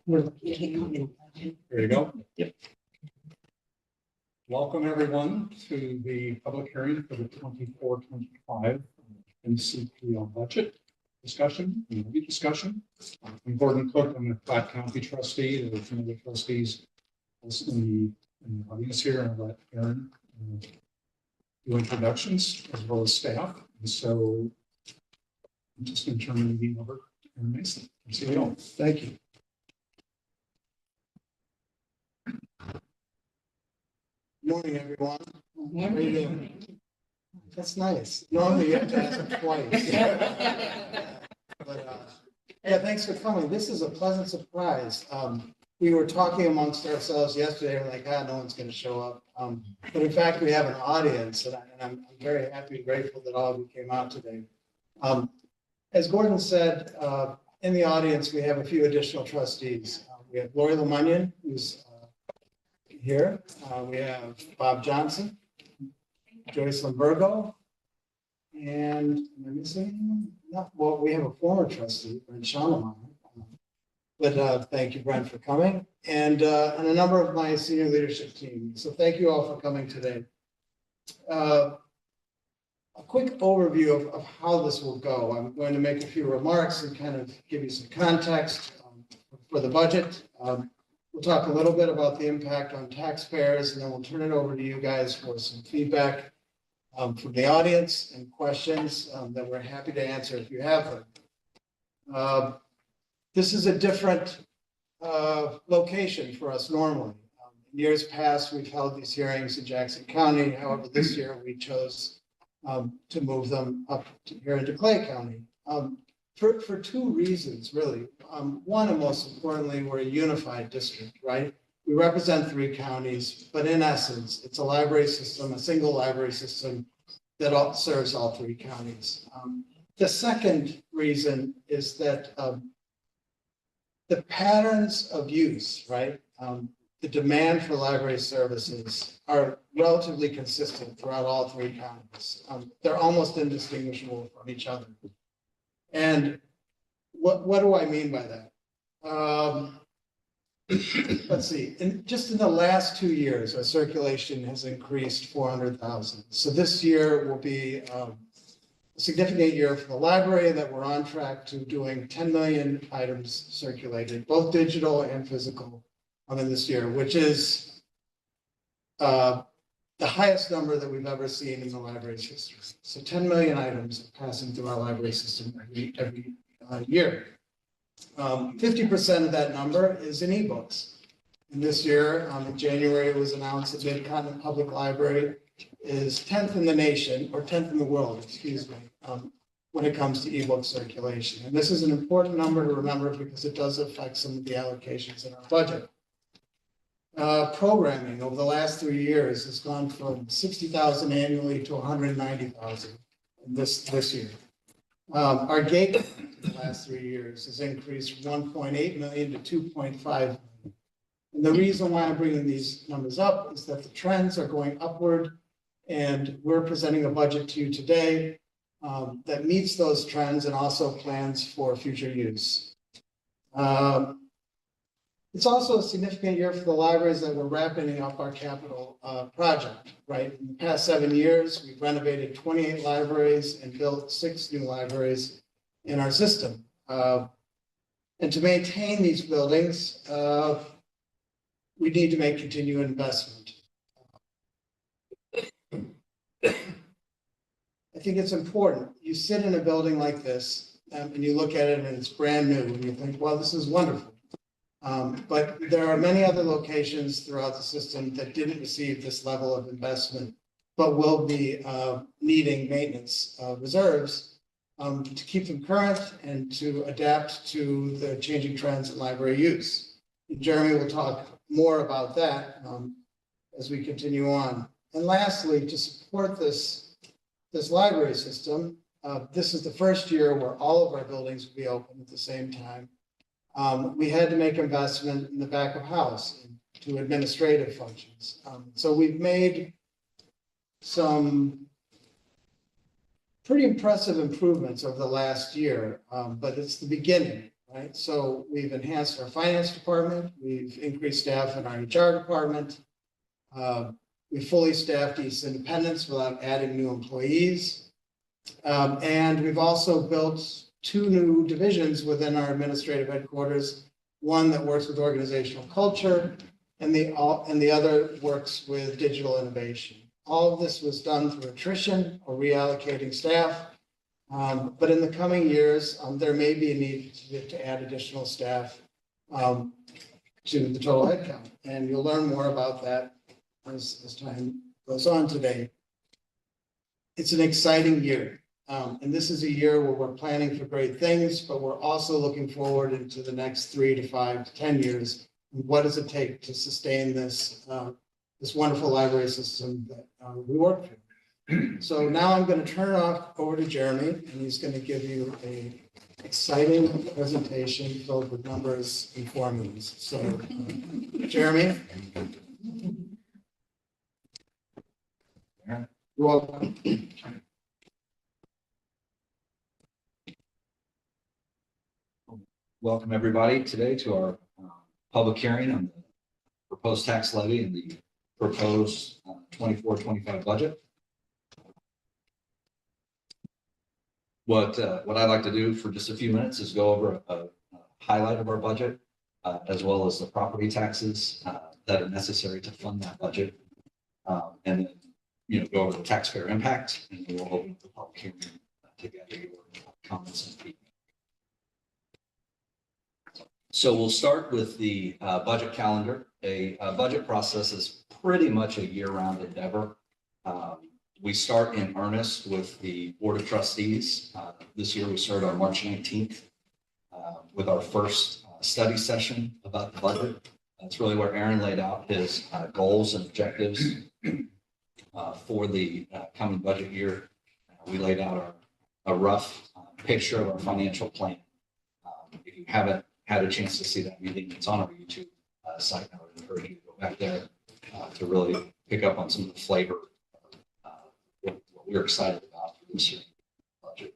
There you go. Yep. Welcome everyone to the public hearing for the 24-25 MCPL budget discussion. Discussion. I'm Gordon Cook. I'm the Platte County trustee. There's some of the trustees also in the audience here, and I'll let Aaron do introductions as well as staff. And so I'm just going to turn the meeting over to Aaron Mason, CEO. Thank you. Morning, everyone. How are you doing? That's nice. Normally you have to ask them twice. But yeah, thanks for coming. This is a pleasant surprise. We were talking amongst ourselves yesterday. We're like, no one's going to show up. But in fact, we have an audience, and I'm very happy and grateful that all of you came out today. As Gordon said, in the audience, we have a few additional trustees. We have Lori Lemunion, who's here. We have Bob Johnson, Joyce Limburgo, and am I missing anyone? No, well, we have a former trustee, Brent Schoenemeyer. But thank you, Brent, for coming, and a number of my senior leadership team. So thank you all for coming today. A quick overview of how this will go. I'm going to make a few remarks and kind of give you some context for the budget. We'll talk a little bit about the impact on taxpayers, and then we'll turn it over to you guys for some feedback from the audience and questions that we're happy to answer if you have them. This is a different location for us normally. In years past, we've held these hearings in Jackson County. However, this year we chose to move them up here into Clay County. For two reasons, really. One, and most importantly, we're a unified district, right? We represent 3 counties, but in essence, it's a library system, a single library system that serves all 3 counties. The second reason is that the patterns of use, right? The demand for library services are relatively consistent throughout all 3 counties. They're almost indistinguishable from each other. And what do I mean by that? Let's see. Just in the last 2 years, our circulation has increased 400,000. So this year will be a significant year for the library, that we're on track to doing 10 million items circulated, both digital and physical, in this year, which is the highest number that we've ever seen in the library's history. So 10 million items passing through our library system every year. 50% of that number is in ebooks. And this year, in January, it was announced that Mid-Continent Public Library is 10th in the nation, or 10th in the world, excuse me, when it comes to ebook circulation. And this is an important number to remember because it does affect some of the allocations in our budget. Programming over the last 3 years has gone from 60,000 annually to 190,000 this year. Our gateway in the last 3 years has increased 1.8 million to 2.5 million. And the reason why I'm bringing these numbers up is that the trends are going upward, and we're presenting a budget to you today that meets those trends and also plans for future use. It's also a significant year for the libraries that we're wrapping up our capital project, right? In the past 7 years, we've renovated 28 libraries and built 6 new libraries in our system. And to maintain these buildings, we need to make continued investment. I think it's important. You sit in a building like this and you look at it and it's brand new and you think, well, this is wonderful. But there are many other locations throughout the system that didn't receive this level of investment, but will be needing maintenance reserves to keep them current and to adapt to the changing trends in library use. And Jeremy will talk more about that as we continue on. And lastly, to support this library system, this is the first year where all of our buildings will be open at the same time. We had to make investment in the back of house to administrative functions. So we've made some pretty impressive improvements over the last year, but it's the beginning. right? So we've enhanced our finance department, we've increased staff in our HR department. We fully staffed East Independence without adding new employees. And we've also built 2 new divisions within our administrative headquarters, one that works with organizational culture and the other works with digital innovation. All of this was done through attrition or reallocating staff. But in the coming years, there may be a need to add additional staff to the total headcount. And you'll learn more about that as time goes on today. It's an exciting year. And this is a year where we're planning for great things, but we're also looking forward into the next 3 to 5 to 10 years. And what does it take to sustain this, this wonderful library system that we work for? So now I'm going to turn it off over to Jeremy, and he's going to give you an exciting presentation filled with numbers and formulas. So, Jeremy. You're welcome. Welcome everybody today to our public hearing on the proposed tax levy and the proposed 24-25 budget. What I'd like to do for just a few minutes is go over a highlight of our budget, as well as the property taxes that are necessary to fund that budget, and then go over the taxpayer impact, and then we'll open the public hearing to gather your comments and feedback. So we'll start with the budget calendar. A budget process is pretty much a year-round endeavor. We start in earnest with the Board of Trustees. This year we started on March 19th with our first study session about the budget. That's really where Aaron laid out his goals and objectives for the coming budget year. We laid out a rough picture of our financial plan. If you haven't had a chance to see that meeting, it's on our YouTube site. I would encourage you to go back there to really pick up on some of the flavor of what we're excited about for this year's budget.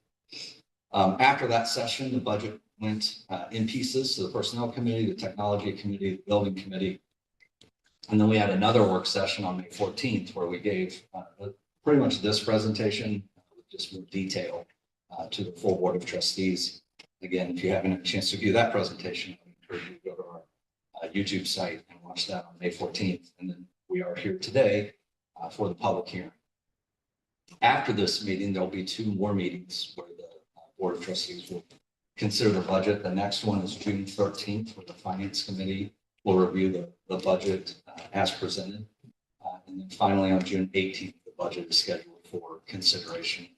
After that session, the budget went in pieces to the Personnel Committee, the Technology Committee, the Building Committee. And then we had another work session on May 14th where we gave pretty much this presentation with just more detail to the full Board of Trustees. Again, if you haven't had a chance to view that presentation, I encourage you to go to our YouTube site and watch that on May 14th. And then we are here today for the public hearing. After this meeting, there'll be 2 more meetings where the Board of Trustees will consider the budget. The next one is June 13th, where the Finance Committee will review the budget as presented. And then finally, on June 18th, the budget is scheduled for consideration,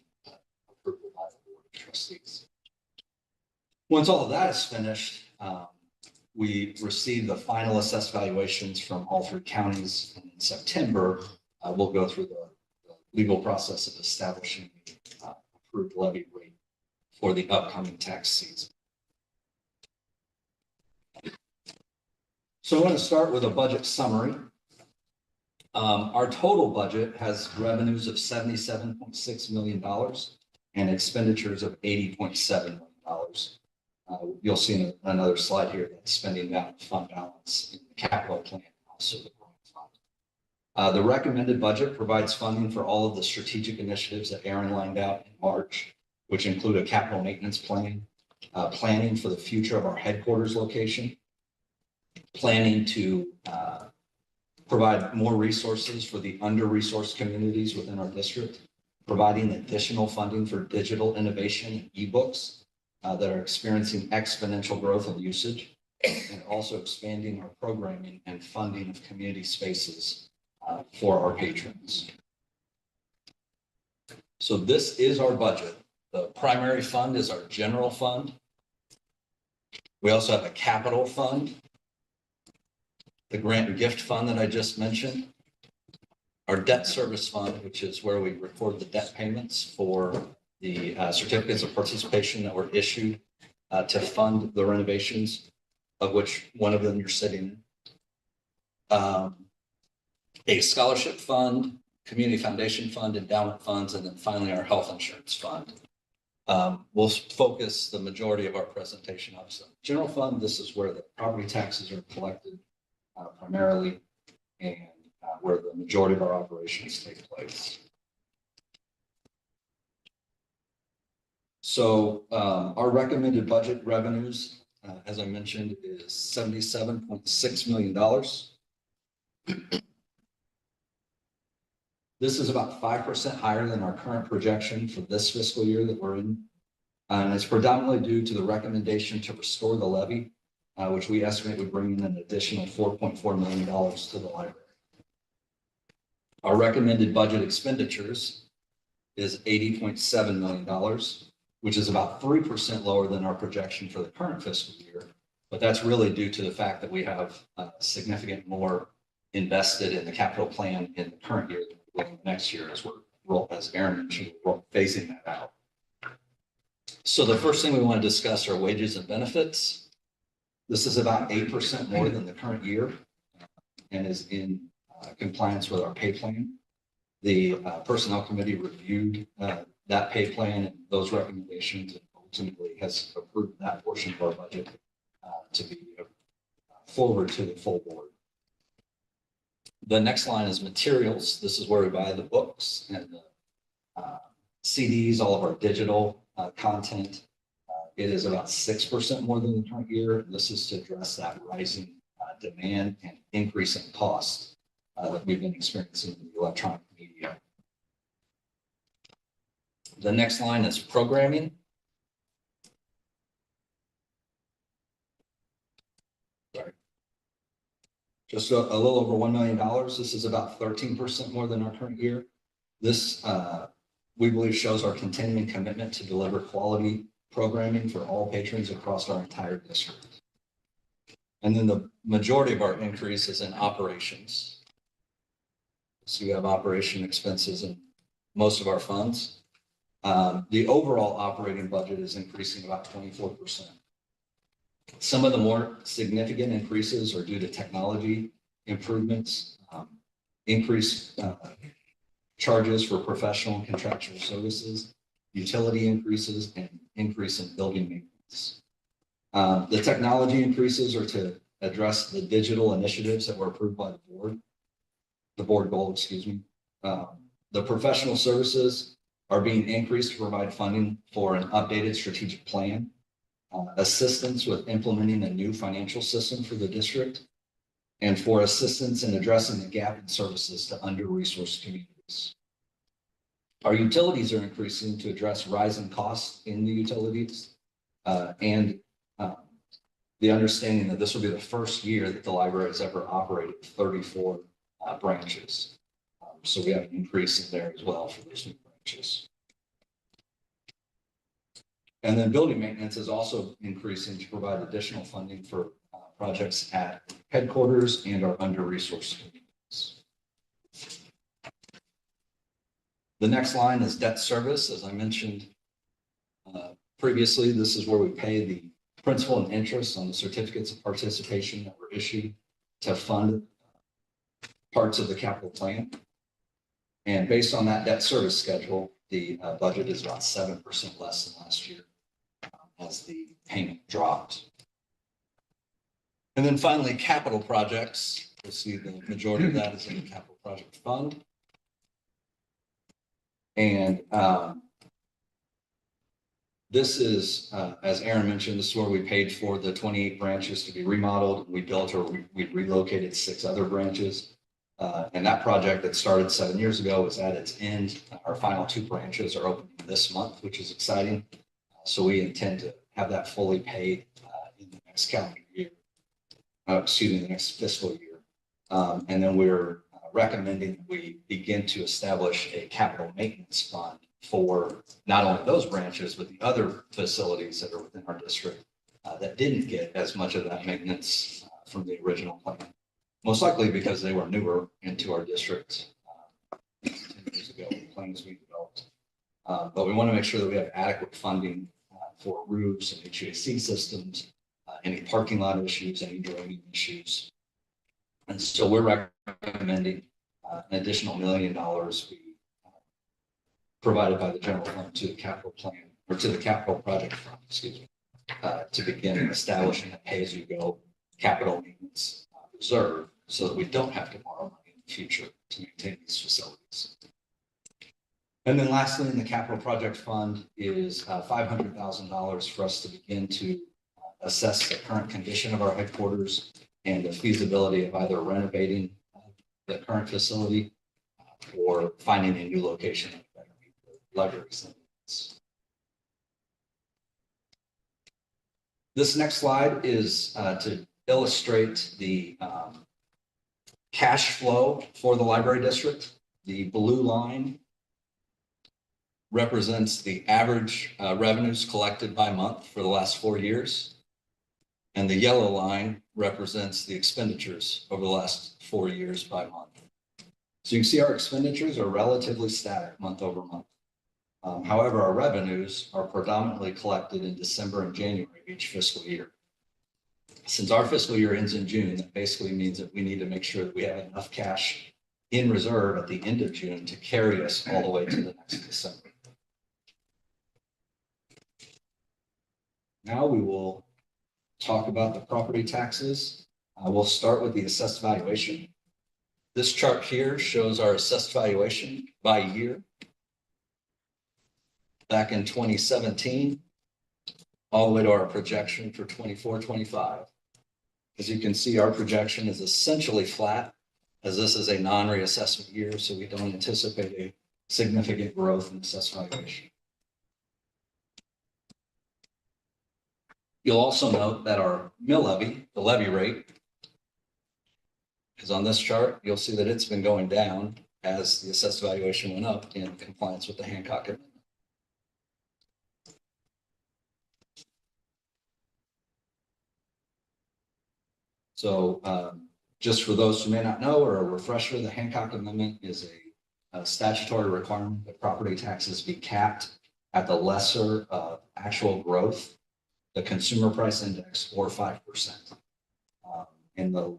approval by the Board of Trustees. Once all of that is finished, we received the final assessed valuations from all 3 counties. And in September, we'll go through the legal process of establishing the approved levy rate for the upcoming tax season. So I want to start with a budget summary. Our total budget has revenues of $77.6 million and expenditures of $80.7 million. You'll see in another slide here that spending fund balance in the capital plan, also the growing fund. The recommended budget provides funding for all of the strategic initiatives that Aaron lined out in March, which include a capital maintenance plan, planning for the future of our headquarters location, planning to provide more resources for the under-resourced communities within our district, providing additional funding for digital innovation and ebooks that are experiencing exponential growth in usage, and also expanding our programming and funding of community spaces for our patrons. So this is our budget. The primary fund is our general fund. We also have a capital fund, the grant and gift fund that I just mentioned, our debt service fund, which is where we record the debt payments for the certificates of participation that were issued to fund the renovations, of which one of them you're sitting in. A scholarship fund, community foundation fund, endowment funds, and then finally our health insurance fund. We'll focus the majority of our presentation, obviously, general fund, this is where the property taxes are collected primarily, and where the majority of our operations take place. So our recommended budget revenues, as I mentioned, is $77.6 million. This is about 5% higher than our current projection for this fiscal year that we're in. And it's predominantly due to the recommendation to restore the levy, which we estimate would bring in an additional $4.4 million to the library. Our recommended budget expenditures is $80.7 million, which is about 3% lower than our projection for the current fiscal year. But that's really due to the fact that we have significant more invested in the capital plan in the current year than we will in the next year, as Aaron mentioned, we're phasing that out. So the first thing we want to discuss are wages and benefits. This is about 8% more than the current year and is in compliance with our pay plan. The Personnel Committee reviewed that pay plan and those recommendations and ultimately has approved that portion of our budget to be forward to the full board. The next line is materials. This is where we buy the books and the CDs, all of our digital content. It is about 6% more than the current year. This is to address that rising demand and increase in cost that we've been experiencing in the electronic media. The next line is programming. Sorry. Just a little over $1 million. This is about 13% more than our current year. This, we believe, shows our continuing commitment to deliver quality programming for all patrons across our entire district. And then the majority of our increase is in operations. So we have operation expenses in most of our funds. The overall operating budget is increasing about 24%. Some of the more significant increases are due to technology improvements, increased charges for professional and contractual services, utility increases, and increase in building maintenance. The technology increases are to address the digital initiatives that were approved by the board goal, excuse me. The professional services are being increased to provide funding for an updated strategic plan, assistance with implementing a new financial system for the district, and for assistance in addressing the gap in services to under-resourced communities. Our utilities are increasing to address rising costs in the utilities and the understanding that this will be the first year that the library has ever operated 34 branches. So we have an increase in there as well for those new branches. And then building maintenance is also increasing to provide additional funding for projects at headquarters and our under-resourced communities. The next line is debt service. As I mentioned previously, this is where we pay the principal and interest on the certificates of participation that were issued to fund parts of the capital plan. And based on that debt service schedule, the budget is about 7% less than last year as the payment dropped. And then finally, capital projects. You'll see the majority of that is in the capital project fund. And this is, as Aaron mentioned, this is where we paid for the 28 branches to be remodeled. We built or we relocated 6 other branches. And that project that started 7 years ago is at its end. Our final 2 branches are opening this month, which is exciting. So we intend to have that fully paid in the next calendar year, the next fiscal year. And then we're recommending that we begin to establish a capital maintenance fund for not only those branches, but the other facilities that are within our district that didn't get as much of that maintenance from the original plan. Most likely because they were newer into our district 10 years ago, the plans we developed. But we want to make sure that we have adequate funding for roofs and HVAC systems, any parking lot issues, any drainage issues. And so we're recommending an additional $1 million be provided by the general fund to the capital plan or to the capital project fund, excuse me. to begin establishing a pay-as-you-go capital maintenance reserve so that we don't have to borrow money in the future to maintain these facilities. And then lastly, in the capital project fund is $500,000 for us to begin to assess the current condition of our headquarters and the feasibility of either renovating the current facility or finding a new location that better meet the library's needs. This next slide is to illustrate the cash flow for the library district. The blue line represents the average revenues collected by month for the last 4 years. And the yellow line represents the expenditures over the last 4 years by month. So you can see our expenditures are relatively static month over month. However, our revenues are predominantly collected in December and January of each fiscal year. Since our fiscal year ends in June, that basically means that we need to make sure that we have enough cash in reserve at the end of June to carry us all the way to the next December. Now we will talk about the property taxes. We'll start with the assessed valuation. This chart here shows our assessed valuation by year. Back in 2017, all the way to our projection for 24-25. As you can see, our projection is essentially flat, as this is a non-reassessment year, so we don't anticipate a significant growth in assessed valuation. You'll also note that our mill levy, the levy rate, is on this chart. You'll see that it's been going down as the assessed valuation went up in compliance with the Hancock Amendment. So just for those who may not know, or a refresher, the Hancock Amendment is a statutory requirement that property taxes be capped at the lesser of actual growth, the consumer price index, or 5%. And the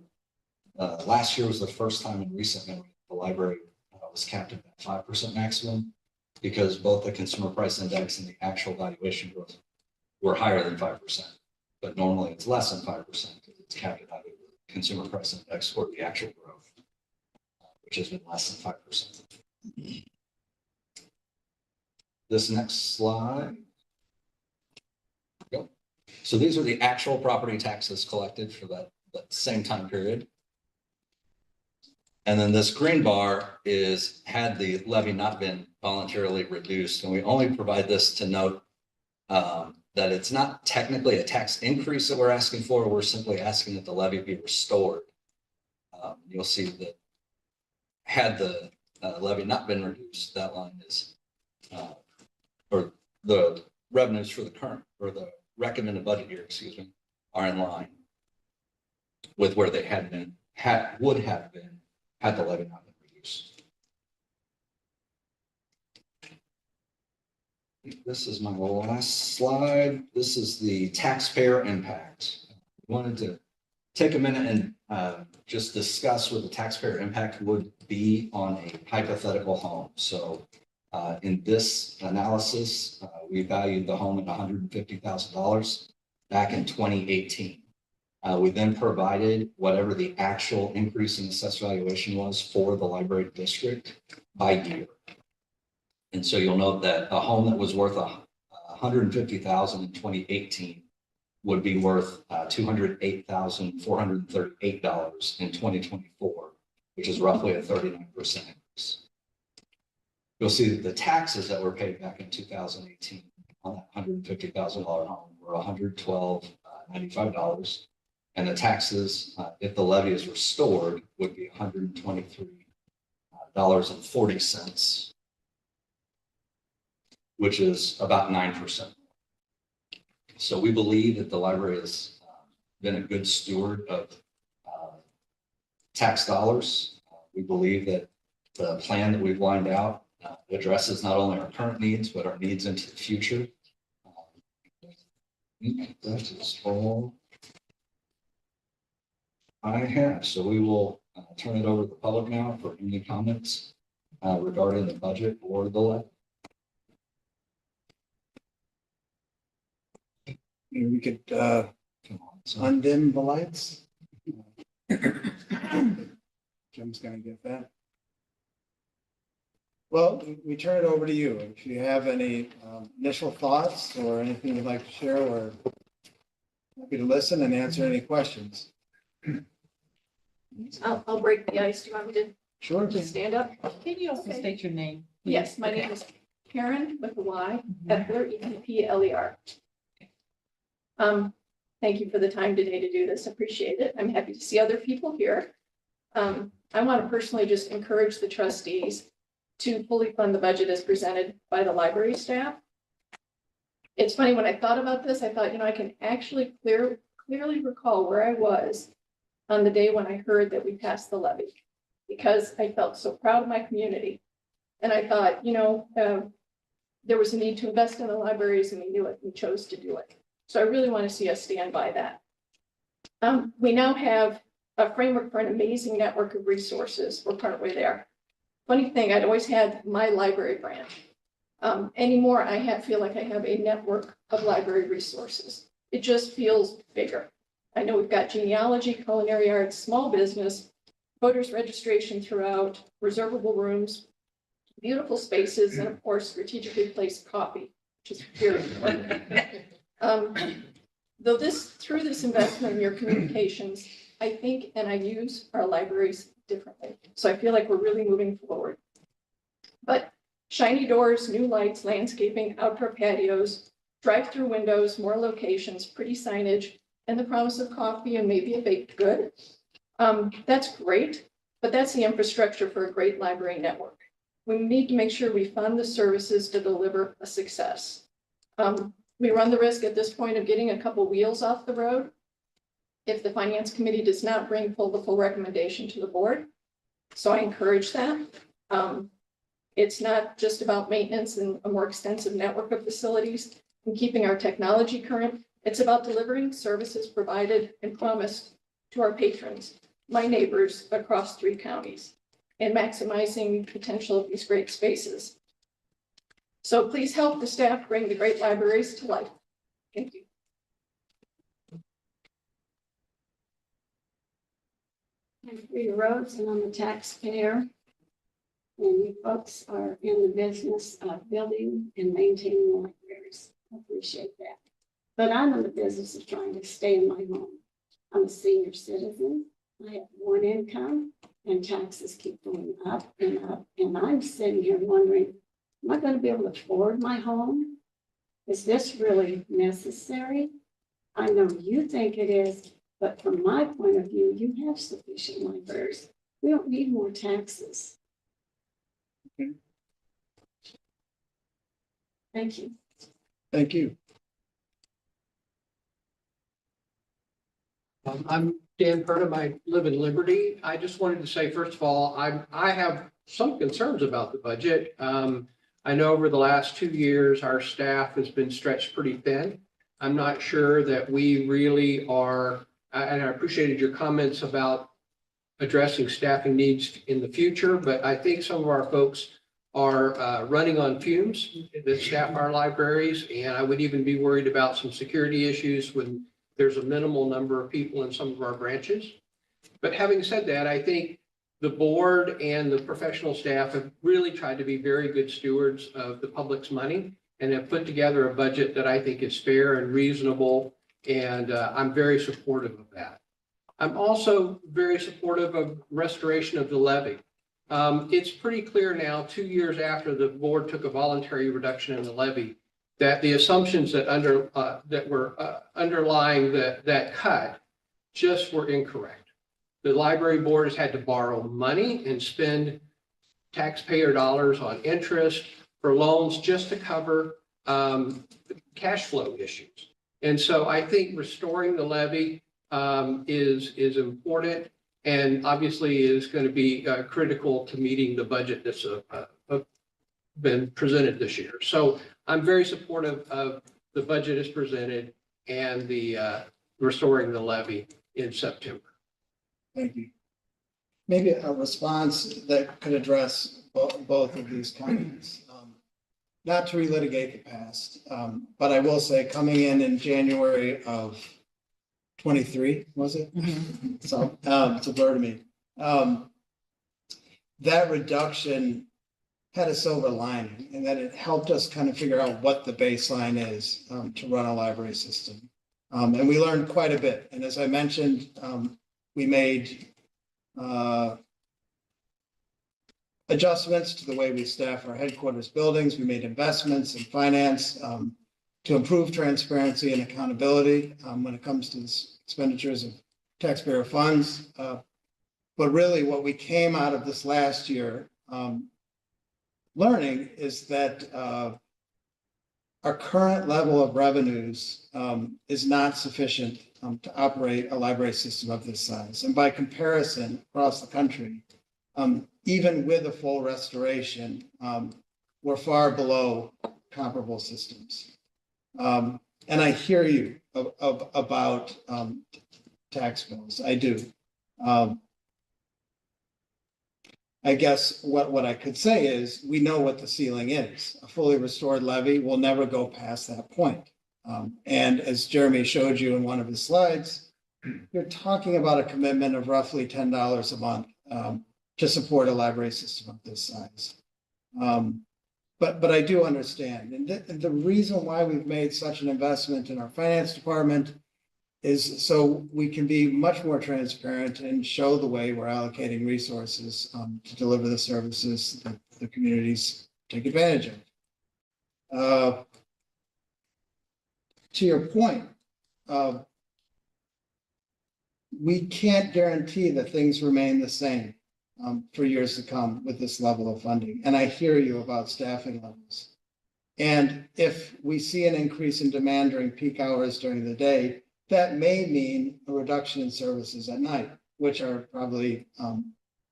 last year was the first time in recent memory the library was capped at that 5% maximum, because both the consumer price index and the actual valuation growth were higher than 5%. But normally it's less than 5% because it's capped at either the consumer price index or the actual growth, which has been less than 5%. This next slide. Go. So these are the actual property taxes collected for that same time period. And then this green bar is had the levy not been voluntarily reduced. And we only provide this to note that it's not technically a tax increase that we're asking for. We're simply asking that the levy be restored. You'll see that had the levy not been reduced, that line is, or the revenues for the current, or the recommended budget year, excuse me, are in line with where they had been, would have been had the levy not been reduced. This is my last slide. This is the taxpayer impact. I wanted to take a minute and just discuss what the taxpayer impact would be on a hypothetical home. So in this analysis, we valued the home at $150,000 back in 2018. We then provided whatever the actual increase in assessed valuation was for the library district by year. And so you'll note that a home that was worth $150,000 in 2018 would be worth $208,438 in 2024, which is roughly a 39% increase. You'll see that the taxes that were paid back in 2018 on that $150,000 home were $112.95. And the taxes, if the levy is restored, would be $123.40, which is about 9%. So we believe that the library has been a good steward of tax dollars. We believe that the plan that we've lined out addresses not only our current needs, but our needs into the future. That is all I have. So we will turn it over to the public now for any comments regarding the budget or the levy. Maybe we could undim the lights. Jim's gonna get that. Well, we turn it over to you. If you have any initial thoughts or anything you'd like to share, we're happy to listen and answer any questions. I'll break the ice. Do you want me to Sure. just stand up? Can you also Okay. state your name? Yes, my name is Karen with a Y, Epler, EPPLER. Thank you for the time today to do this. Appreciate it. I'm happy to see other people here. I want to personally just encourage the trustees to fully fund the budget as presented by the library staff. It's funny, when I thought about this, I thought, I can actually clearly recall where I was on the day when I heard that we passed the levy, because I felt so proud of my community. And I thought, there was a need to invest in the libraries, and we knew it, we chose to do it. So I really want to see us stand by that. We now have a framework for an amazing network of resources. We're partway there. Funny thing, I'd always had my library branch. Anymore, I feel like I have a network of library resources. It just feels bigger. I know we've got genealogy, culinary arts, small business, voters registration throughout, reservable rooms, beautiful spaces, and of course, strategically placed coffee, which is very important. Through this investment in your communications, I think, and I use our libraries differently. So I feel like we're really moving forward. But shiny doors, new lights, landscaping, outdoor patios, drive-through windows, more locations, pretty signage, and the promise of coffee and maybe a baked good. That's great, but that's the infrastructure for a great library network. We need to make sure we fund the services to deliver a success. We run the risk at this point of getting a couple wheels off the road if the finance committee does not bring the full recommendation to the board. So I encourage that. It's not just about maintenance and a more extensive network of facilities and keeping our technology current. It's about delivering services provided and promised to our patrons, my neighbors across 3 counties, and maximizing the potential of these great spaces. So please help the staff bring the great libraries to life. Thank you. I'm Rita Rhodes, and I'm a taxpayer. And you folks are in the business of building and maintaining libraries. I appreciate that. But I'm in the business of trying to stay in my home. I'm a senior citizen. I have 1 income, and taxes keep going up and up. And I'm sitting here wondering, am I going to be able to afford my home? Is this really necessary? I know you think it is, but from my point of view, you have sufficient libraries. We don't need more taxes. Okay. Thank you. Thank you. I'm Dan Purdom. I live in Liberty. I just wanted to say, first of all, I have some concerns about the budget. I know over the last 2 years, our staff has been stretched pretty thin. I'm not sure that we really are, and I appreciated your comments about addressing staffing needs in the future, but I think some of our folks are running on fumes that staff our libraries, and I would even be worried about some security issues when there's a minimal number of people in some of our branches. But having said that, I think the board and the professional staff have really tried to be very good stewards of the public's money and have put together a budget that I think is fair and reasonable, and I'm very supportive of that. I'm also very supportive of restoration of the levy. It's pretty clear now, 2 years after the board took a voluntary reduction in the levy, that the assumptions that were underlying that cut just were incorrect. The library board has had to borrow money and spend taxpayer dollars on interest for loans just to cover cash flow issues. And so I think restoring the levy is important, and obviously is going to be critical to meeting the budget that's been presented this year. So I'm very supportive of the budget as presented and the restoring the levy in September. Thank you. Maybe a response that could address both of these comments. not to relitigate the past, but I will say coming in January of 23, was it? So it's a blur to me. That reduction had a silver lining in that it helped us kind of figure out what the baseline is to run a library system. And we learned quite a bit. And as I mentioned, we made adjustments to the way we staff our headquarters buildings. We made investments in finance to improve transparency and accountability when it comes to expenditures of taxpayer funds. But really what we came out of this last year learning is that our current level of revenues is not sufficient to operate a library system of this size. And by comparison, across the country, even with a full restoration, we're far below comparable systems. And I hear you about tax bills. I do. I guess what I could say is we know what the ceiling is. A fully restored levy will never go past that point. And as Jeremy showed you in one of his slides, you're talking about a commitment of roughly $10 a month to support a library system of this size. But I do understand. And the reason why we've made such an investment in our finance department is so we can be much more transparent and show the way we're allocating resources to deliver the services that the communities take advantage of. To your point, we can't guarantee that things remain the same for years to come with this level of funding. And I hear you about staffing levels. And if we see an increase in demand during peak hours during the day, that may mean a reduction in services at night, which are probably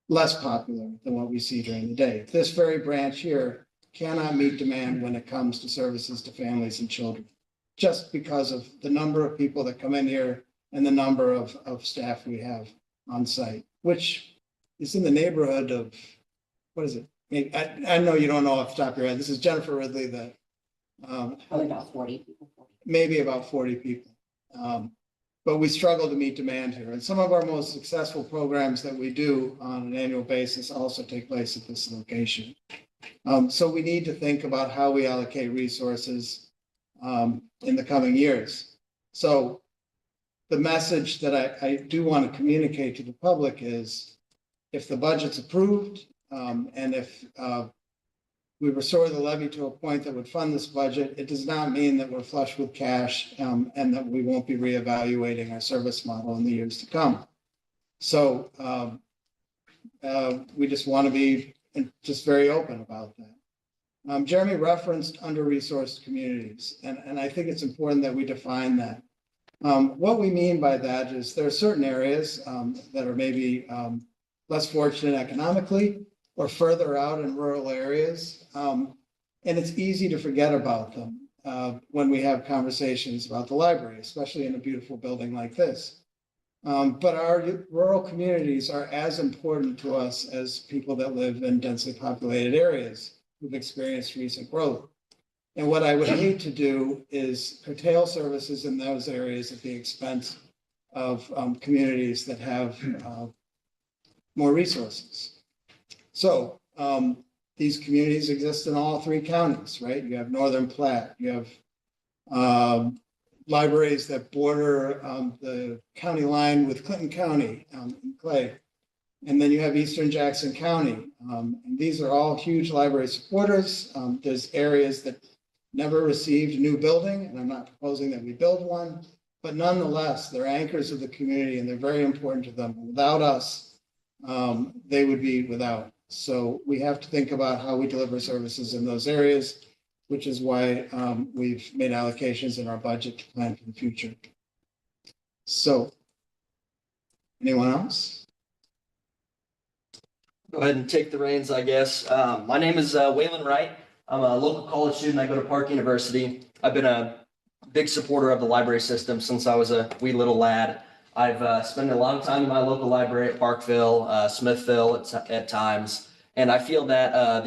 less popular than what we see during the day. This very branch here cannot meet demand when it comes to services to families and children, just because of the number of people that come in here and the number of staff we have on site, which is in the neighborhood of, what is it? I know you don't know off the top of your head. This is Jennifer Ridley, Probably about 40 people. maybe about 40 people. But we struggle to meet demand here. And some of our most successful programs that we do on an annual basis also take place at this location. So we need to think about how we allocate resources in the coming years. So the message that I do want to communicate to the public is if the budget's approved and if we restore the levy to a point that would fund this budget, it does not mean that we're flush with cash and that we won't be reevaluating our service model in the years to come. So we just want to be just very open about that. Jeremy referenced under-resourced communities, and I think it's important that we define that. What we mean by that is there are certain areas that are maybe less fortunate economically or further out in rural areas. And it's easy to forget about them when we have conversations about the library, especially in a beautiful building like this. But our rural communities are as important to us as people that live in densely populated areas who've experienced recent growth. And what I would hate to do is curtail services in those areas at the expense of communities that have more resources. So these communities exist in all three counties, right? You have Northern Platte, you have libraries that border the county line with Clinton County in Clay. And then you have Eastern Jackson County. And these are all huge library supporters. There's areas that never received a new building, and I'm not proposing that we build one, but nonetheless, they're anchors of the community and they're very important to them. Without us, they would be without. So we have to think about how we deliver services in those areas, which is why we've made allocations in our budget to plan for the future. So, anyone else? Go ahead and take the reins, I guess. My name is Waylon Wright. I'm a local college student. I go to Park University. I've been a big supporter of the library system since I was a wee little lad. I've spent a long time in my local library at Parkville, Smithville at times, and I feel that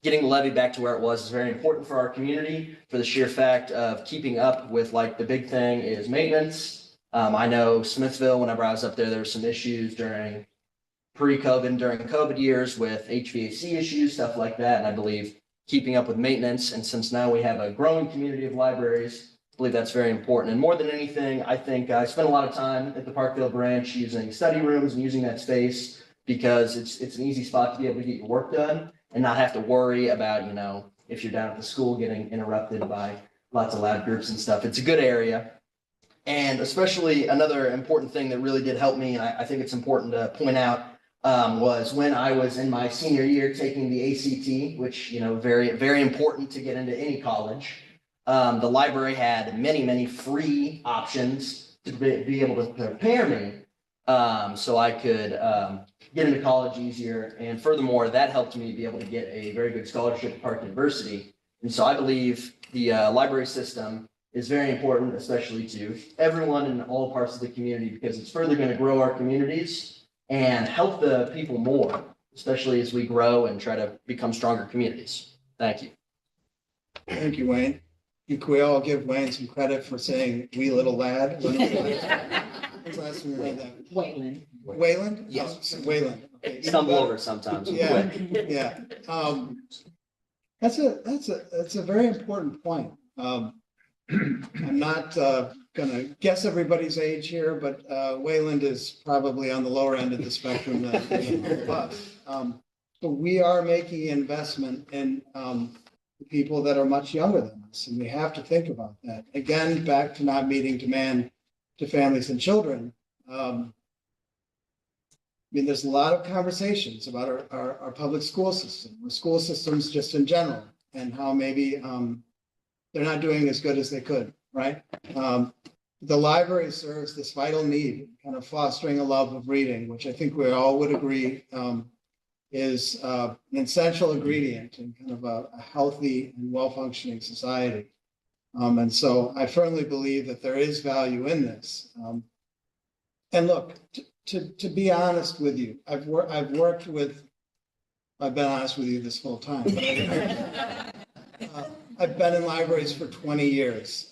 getting the levy back to where it was is very important for our community for the sheer fact of keeping up with, like, the big thing is maintenance. I know Smithville, whenever I was up there, there were some issues during pre-COVID and during COVID years with HVAC issues, stuff like that. And I believe keeping up with maintenance. And since now we have a growing community of libraries, I believe that's very important. And more than anything, I think I spent a lot of time at the Parkfield branch using study rooms and using that space because it's an easy spot to be able to get your work done and not have to worry about, you know, if you're down at the school getting interrupted by lots of loud groups and stuff. It's a good area. And especially another important thing that really did help me, and I think it's important to point out, was when I was in my senior year taking the ACT, which, you know, very, very important to get into any college. The library had many, many free options to be able to prepare me so I could get into college easier. And furthermore, that helped me be able to get a very good scholarship at Park University. And so I believe the library system is very important, especially to everyone in all parts of the community, because it's further going to grow our communities and help the people more, especially as we grow and try to become stronger communities. Thank you. Thank you, Wayne. Can we all give Wayne some credit for saying "wee little lad"? When's the last time we heard that? Wayland. Wayland? Yes. Oh, Wayland. Okay. Stumble over it sometimes. Yeah, yeah. That's a very important point. I'm not gonna guess everybody's age here, but Wayland is probably on the lower end of the spectrum than all of us. But we are making investment in people that are much younger than us, and we have to think about that. Again, back to not meeting demand to families and children. I mean, there's a lot of conversations about our public school system, or school systems just in general, and how maybe they're not doing as good as they could, right? The library serves this vital need, kind of fostering a love of reading, which I think we all would agree is an essential ingredient in kind of a healthy and well-functioning society. And so I firmly believe that there is value in this. And look, to be honest with you, I've been honest with you this whole time. I've been in libraries for 20 years,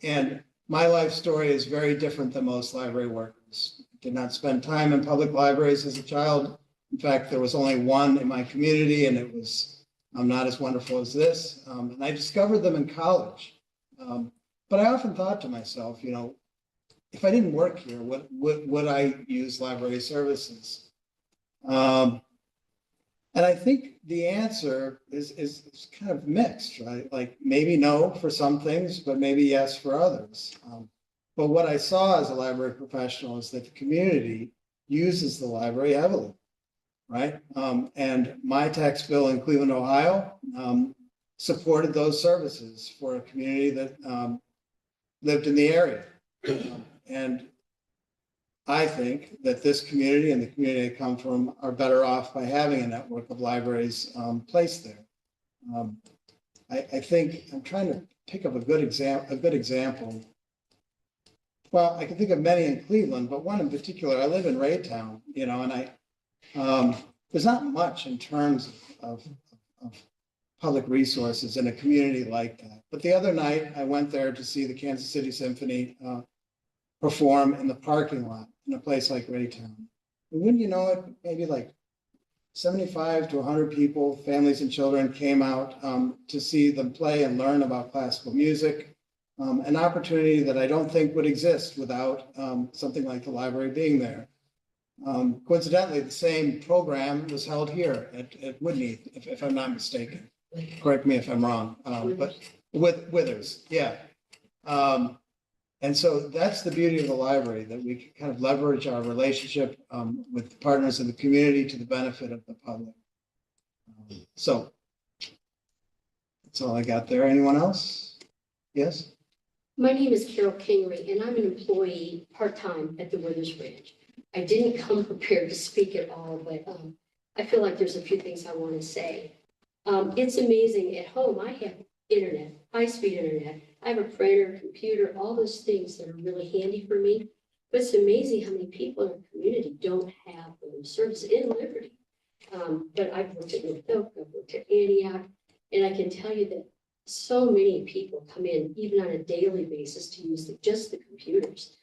and my life story is very different than most library workers. Did not spend time in public libraries as a child. In fact, there was only one in my community, and it was not as wonderful as this. And I discovered them in college. But I often thought to myself, you know, if I didn't work here, would I use library services? And I think the answer is kind of mixed, right? Like maybe no for some things, but maybe yes for others. But what I saw as a library professional is that the community uses the library heavily, right? And my tax bill in Cleveland, Ohio, supported those services for a community that lived in the area. And I think that this community and the community I come from are better off by having a network of libraries placed there. I think I'm trying to pick up a good example. Well, I can think of many in Cleveland, but one in particular. I live in Raytown, you know, and there's not much in terms of public resources in a community like that. But the other night, I went there to see the Kansas City Symphony perform in the parking lot in a place like Raytown. And wouldn't you know it, maybe like 75 to 100 people, families and children, came out to see them play and learn about classical music, an opportunity that I don't think would exist without something like the library being there. Coincidentally, the same program was held here at Whitney, if I'm not mistaken. Correct me if I'm wrong, but with Withers, yeah. And so that's the beauty of the library, that we can kind of leverage our relationship with partners in the community to the benefit of the public. So that's all I got there. Anyone else? Yes? My name is Carol Kingery, and I'm an employee part-time at the Withers Branch. I didn't come prepared to speak at all, but I feel like there's a few things I want to say. It's amazing. At home, I have internet, high-speed internet. I have a printer, computer, all those things that are really handy for me. But it's amazing how many people in our community don't have those services in Liberty. But I've worked at North Oak, I've worked to Antioch. And I can tell you that so many people come in, even on a daily basis, to use just the computers.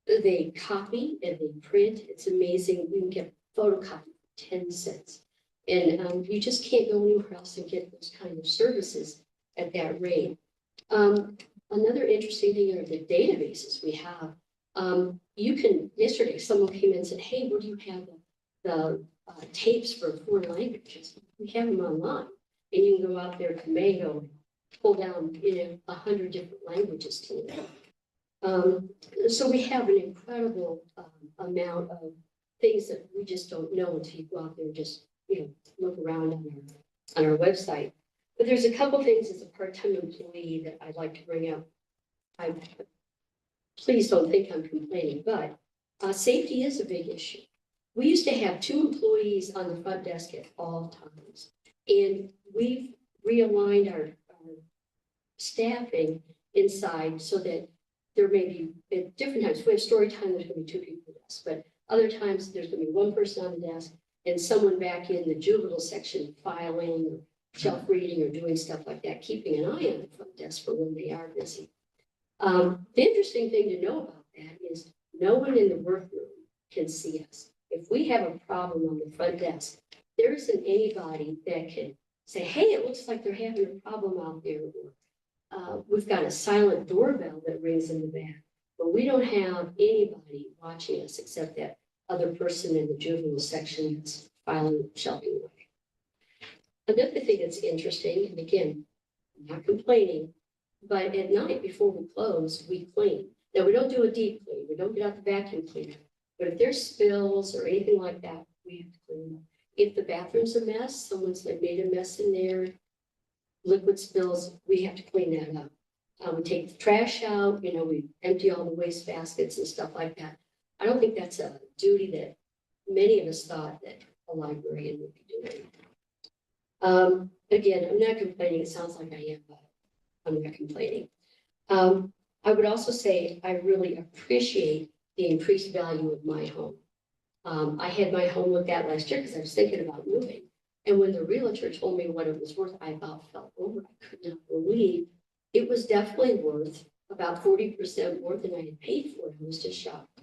They copy and they print. It's amazing. You can get photocopy for 10 cents. And you just can't go anywhere else and get those kind of services at that rate. Another interesting thing are the databases we have. Yesterday, someone came in and said, hey, where do you have the tapes for foreign languages? We have them online. And you can go out there to Mayo and pull down, 100 different languages to learn. So we have an incredible amount of things that we just don't know until you go out there and just, look around on our website. But there's a couple things as a part-time employee that I'd like to bring up. Please don't think I'm complaining, but safety is a big issue. We used to have 2 employees on the front desk at all times. And we've realigned our staffing inside so that there may be at different times. If we have story time, there's going to be 2 people at the desk, but other times there's going to be 1 person on the desk and someone back in the juvenile section filing or shelf reading or doing stuff like that, keeping an eye on the front desk for when they are busy. The interesting thing to know about that is no one in the workroom can see us. If we have a problem on the front desk, there isn't anybody that can say, hey, it looks like they're having a problem out there. Or, we've got a silent doorbell that rings in the back, but we don't have anybody watching us except that other person in the juvenile section that's filing shelving away. Another thing that's interesting, and again, I'm not complaining, but at night before we close, we clean. Now, we don't do a deep clean. We don't get out the vacuum cleaner. But if there's spills or anything like that, we have to clean them. If the bathroom's a mess, someone's made a mess in there, liquid spills, we have to clean that up. We take the trash out, we empty all the waste baskets and stuff like that. I don't think that's a duty that many of us thought that a librarian would be doing. Again, I'm not complaining. It sounds like I am, but I'm not complaining. I would also say I really appreciate the increased value of my home. I had my home looked at last year because I was thinking about moving. And when the realtor told me what it was worth, I about fell over. I could not believe it was definitely worth about 40% more than I had paid for it. I was just shocked.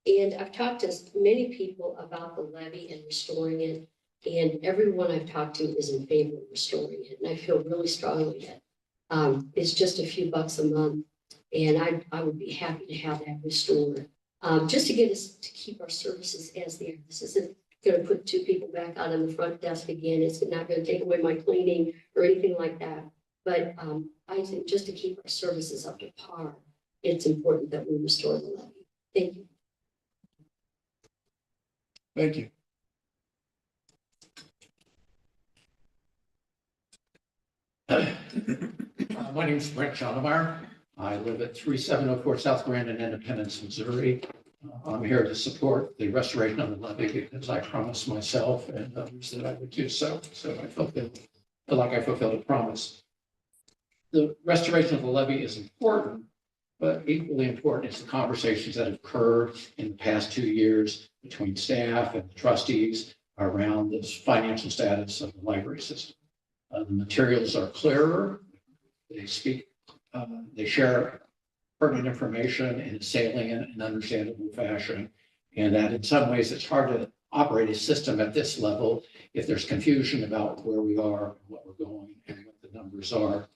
And I've talked to many people about the levy and restoring it. And everyone I've talked to is in favor of restoring it. And I feel really strongly that it's just a few bucks a month. And I would be happy to have that restored. Just to get us to keep our services as they are. This isn't going to put 2 people back out on the front desk again. It's not going to take away my cleaning or anything like that. But I think just to keep our services up to par, it's important that we restore the levy. Thank you. Thank you. My name is Brent Schonemeyer. I live at 3704 South Grand in Independence, Missouri. I'm here to support the restoration of the levy because I promised myself and others that I would do so. So I feel like I fulfilled a promise. The restoration of the levy is important, but equally important is the conversations that have occurred in the past 2 years between staff and the trustees around the financial status of the library system. The materials are clearer. They share pertinent information in a salient and understandable fashion. And that in some ways it's hard to operate a system at this level if there's confusion about where we are, and what we're going, and what the numbers are.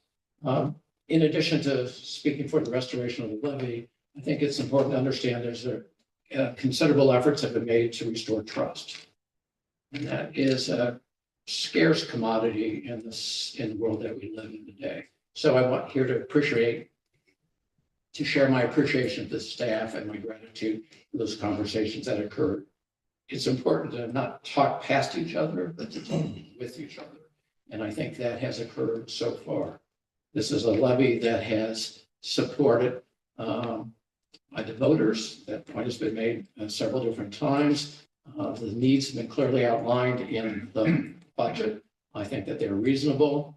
In addition to speaking for the restoration of the levy, I think it's important to understand there's considerable efforts have been made to restore trust. And that is a scarce commodity in the world that we live in today. So I want here to share my appreciation of the staff and my gratitude for those conversations that occurred. It's important to not talk past each other, but to talk with each other. And I think that has occurred so far. This is a levy that has supported by the voters. That point has been made several different times. The needs have been clearly outlined in the budget. I think that they're reasonable.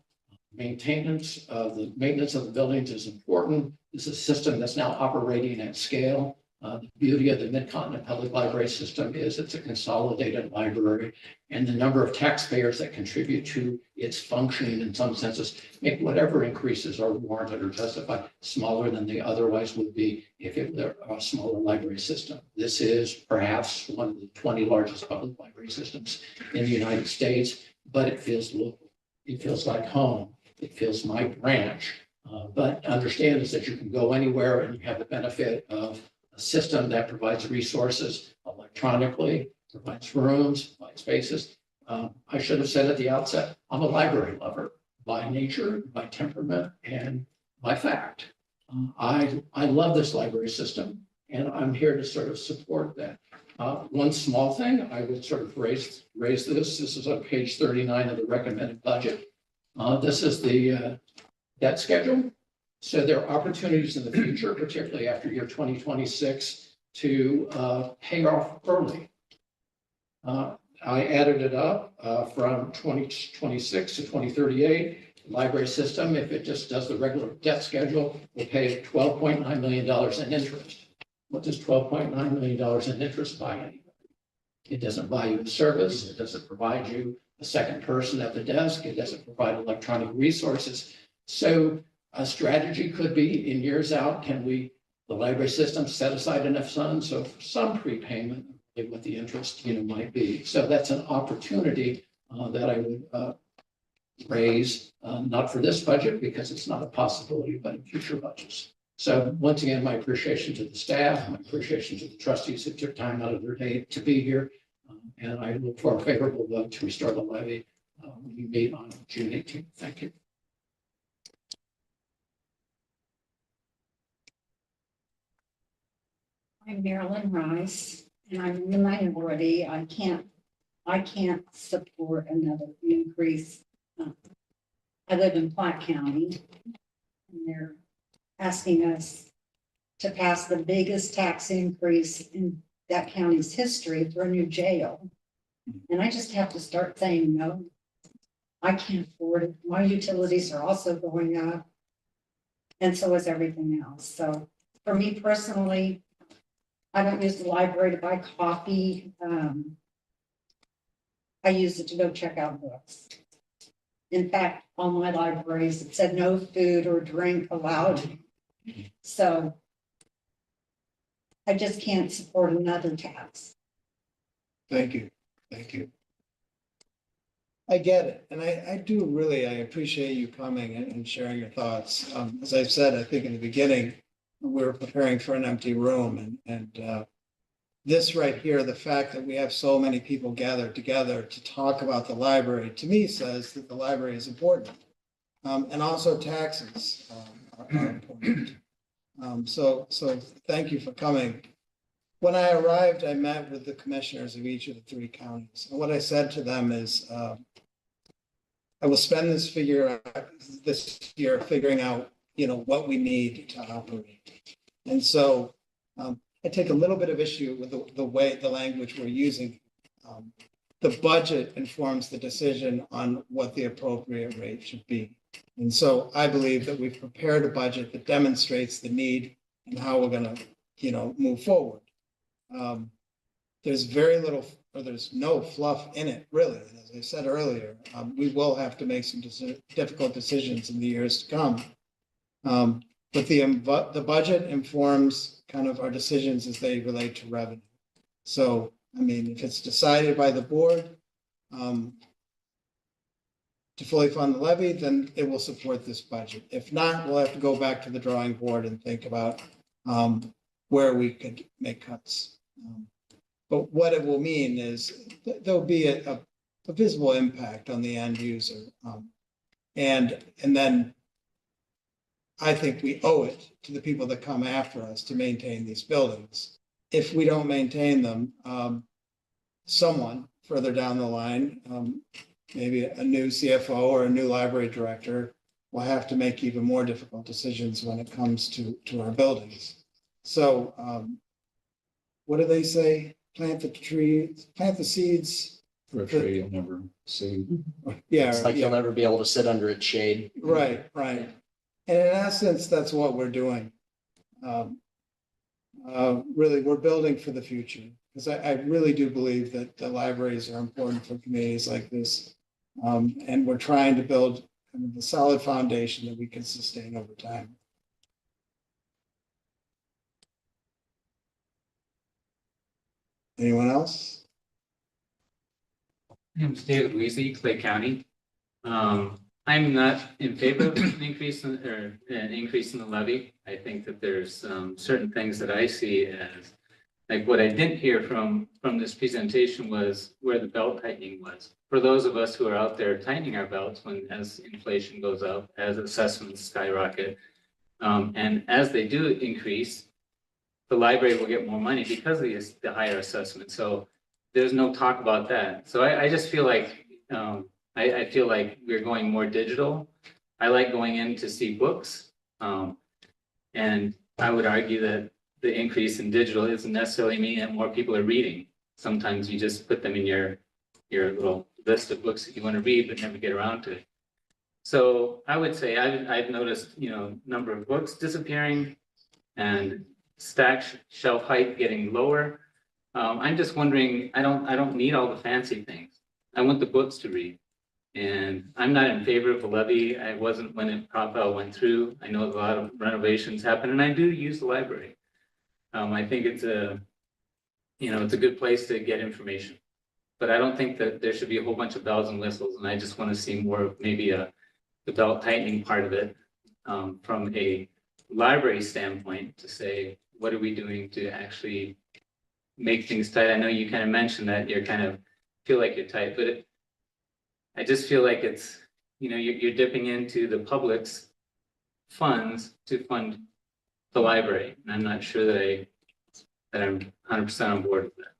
Maintenance of the buildings is important. This is a system that's now operating at scale. The beauty of the Mid-Continent Public Library system is it's a consolidated library, and the number of taxpayers that contribute to its functioning in some senses make whatever increases are warranted or justified smaller than they otherwise would be if it were a smaller library system. This is perhaps one of the 20 largest public library systems in the United States, but it feels local. It feels like home. It feels my branch. But understand is that you can go anywhere and you have the benefit of a system that provides resources electronically, provides rooms, provides spaces. I should have said at the outset, I'm a library lover by nature, by temperament, and by fact. I love this library system, and I'm here to sort of support that. One small thing, I would sort of raise this. This is on page 39 of the recommended budget. This is the debt schedule. So there are opportunities in the future, particularly after year 2026, to pay off early. I added it up from 2026 to 2038. Library system, if it just does the regular debt schedule, will pay $12.9 million in interest. What does $12.9 million in interest buy anybody? It doesn't buy you a service. It doesn't provide you a second person at the desk. It doesn't provide electronic resources. So a strategy could be in years out, can we, the library system, set aside enough funds so for some prepayment of what the interest might be. So that's an opportunity that I would raise, not for this budget because it's not a possibility, but in future budgets. So once again, my appreciation to the staff, my appreciation to the trustees who took time out of their day to be here. And I look for a favorable vote to restore the levy when we meet on June 18th. Thank you. I'm Marilyn Rice, and I'm in the minority. I can't support another increase. I live in Platte County, and they're asking us to pass the biggest tax increase in that county's history for a new jail. And I just have to start saying no. I can't afford it. My utilities are also going up, and so is everything else. So for me personally, I don't use the library to buy coffee. I use it to go check out books. In fact, all my libraries, it said no food or drink allowed. So I just can't support another tax. Thank you. Thank you. I get it. And I do really, I appreciate you coming and sharing your thoughts. As I said, I think in the beginning, we were preparing for an empty room and this right here, the fact that we have so many people gathered together to talk about the library, to me says that the library is important. And also taxes are important. So thank you for coming. When I arrived, I met with the commissioners of each of the 3 counties. And what I said to them is, I will spend this year figuring out, what we need to operate. And so I take a little bit of issue with the language we're using. The budget informs the decision on what the appropriate rate should be. And so I believe that we've prepared a budget that demonstrates the need and how we're going to, move forward. There's very little, or there's no fluff in it, really. And as I said earlier, we will have to make some difficult decisions in the years to come. But the budget informs kind of our decisions as they relate to revenue. So, I mean, if it's decided by the board to fully fund the levy, then it will support this budget. If not, we'll have to go back to the drawing board and think about where we could make cuts. But what it will mean is there'll be a visible impact on the end user. And then I think we owe it to the people that come after us to maintain these buildings. If we don't maintain them, someone further down the line, maybe a new CFO or a new library director, will have to make even more difficult decisions when it comes to our buildings. So what do they say? Plant the trees, plant the seeds. For a tree you'll never see. Yeah. It's like yeah. you'll never be able to sit under its shade. Right. And in essence, that's what we're doing. really, we're building for the future. Because I really do believe that the libraries are important for communities like this. And we're trying to build kind of a solid foundation that we can sustain over time. Anyone else? I'm David Weasley, Clay County. I'm not in favor of an increase in, or an increase in the levy. I think that there's certain things that I see as, like what I didn't hear from this presentation was where the belt tightening was. For those of us who are out there tightening our belts when as inflation goes up, as assessments skyrocket, and as they do increase, the library will get more money because of the higher assessment. So there's no talk about that. So I just feel like, I feel like we're going more digital. I like going in to see books. And I would argue that the increase in digital isn't necessarily meaning that more people are reading. Sometimes you just put them in your little list of books that you want to read, but never get around to it. So I would say I've noticed, number of books disappearing and stack shelf height getting lower. I'm just wondering, I don't need all the fancy things. I want the books to read. And I'm not in favor of the levy. I wasn't when it went through. I know a lot of renovations happen, and I do use the library. I think it's a good place to get information. But I don't think that there should be a whole bunch of bells and whistles, and I just want to see more of maybe the belt tightening part of it from a library standpoint to say, what are we doing to actually make things tight? I know you kind of mentioned that you're kind of feel like you're tight, but I just feel like it's, you're dipping into the public's funds to fund the library. And I'm not sure that I'm 100% on board with that.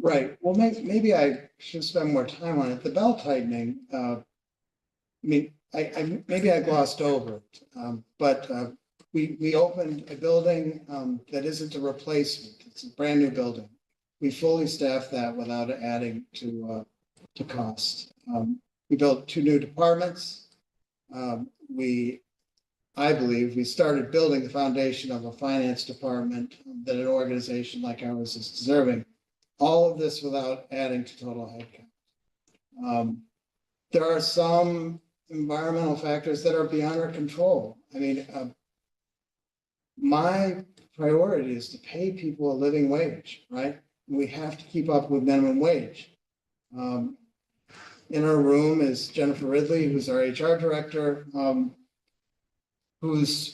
Right. Well, maybe I should spend more time on it. The belt tightening, maybe I glossed over it, but we opened a building that isn't a replacement. It's a brand new building. We fully staffed that without adding to cost. We built 2 new departments. I believe we started building the foundation of a finance department that an organization like ours is deserving. All of this without adding to total headcount. There are some environmental factors that are beyond our control. My priority is to pay people a living wage, right? We have to keep up with minimum wage. In our room is Jennifer Ridley, who's our HR director, who's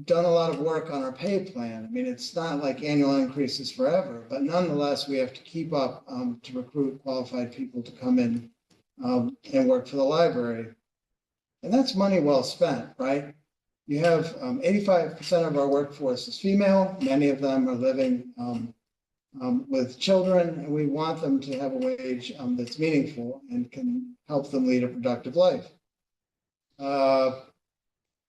done a lot of work on our pay plan. It's not like annual increases forever, but nonetheless, we have to keep up to recruit qualified people to come in and work for the library. And that's money well spent, right? You have 85% of our workforce is female. Many of them are living with children, and we want them to have a wage that's meaningful and can help them lead a productive life.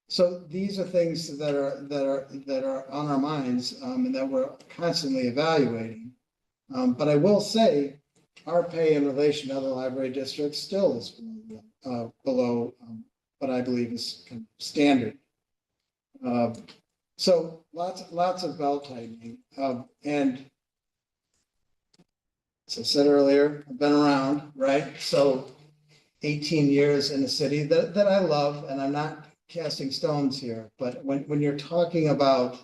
So these are things that are on our minds and that we're constantly evaluating. But I will say, our pay in relation to other library districts still is below what I believe is kind of standard. So lots of belt tightening, and as I said earlier, I've been around, right? So 18 years in a city that I love, and I'm not casting stones here, but when you're talking about